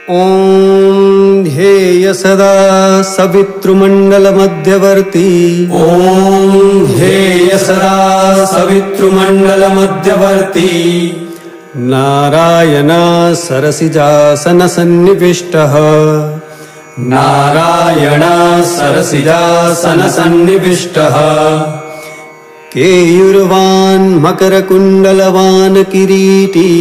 ॐ ध्येय सदा सवितृमण्डलमध्यवर्ती। ॐ ध्येय सदा सवितृमण्डलमध्यवर्ती। नारायण सरसिजासनसन्निविष्टः। नारायण सरसिजासनसन्निविष्टः। केयूरवान् मकरकुण्डलवान् किरीटी।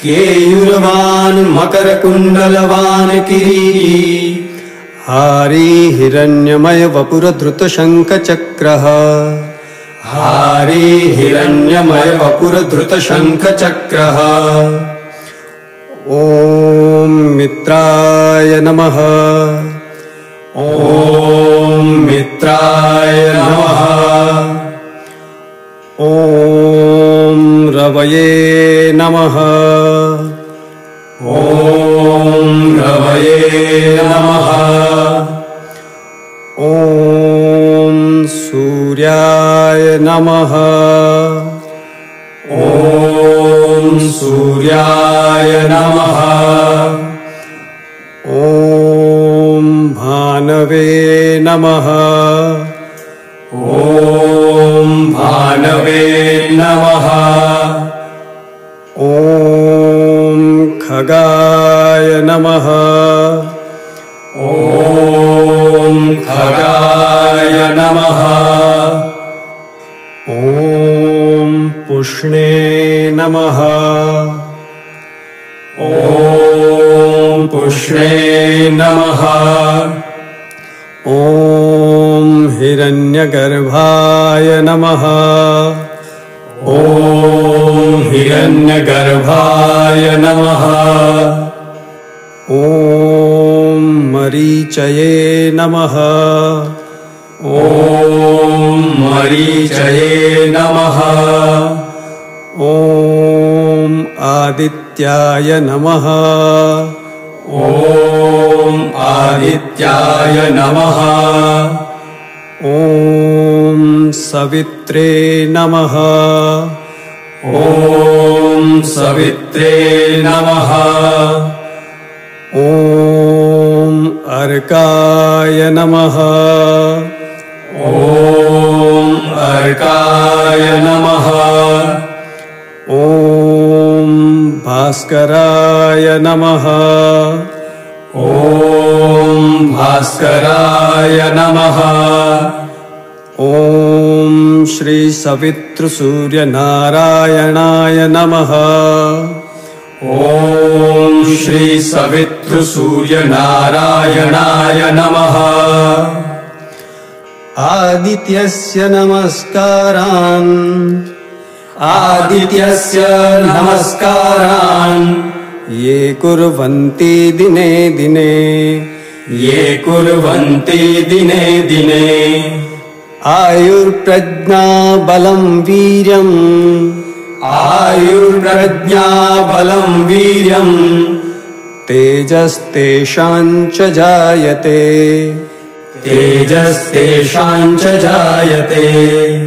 केयूरवान् मकरकुण्डलवान् किरीटी। हारी हिरण्यमय वपुरधृतशङ्खचक्रः। हारी हिरण्यमय वपुरधृतशङ्खचक्रः। ॐ मित्राय नमः। ॐ मित्राय नमः। ॐ रवये नमः। ॐ रवये नमः। ॐ सूर्याय नमः। ॐ सूर्याय नमः। ॐ भानवे नमः। ॐ भानवे नमः। ॐ खगाय नमः। ॐ खगाय नमः। ॐ पुष्णे नमः। ॐ पुष्णे नमः। ॐ हिरण्यगर्भाय नमः। ॐ हिरण्यगर्भाय नमः। ॐ मरीचये नमः। ॐ मरीचये नमः। ॐ आदित्याय नमः। ॐ आदित्याय नमः। ॐ सवित्रे नमः। ॐ सवित्रे नमः। ॐ अर्काय नमः। ॐ अर्काय नमः। ॐ भास्कराय नमः। ॐ भास्कराय नमः। ॐ श्री सवितृसूर्यनारायणाय नमः। ॐ श्री सवितृसूर्यनारायणाय नमः। आदित्यस्य नमस्कारान्। आदित्यस्य नमस्कारान्। ये कुर्वन्ति दिने दिने। ये कुर्वन्ति दिने दिने। आयुर्प्रज्ञा बलं वीर्यम्। आयुर्प्रज्ञा बलं वीर्यम्। तेजस्तेषां च जायते। तेजस्तेषां च जायते।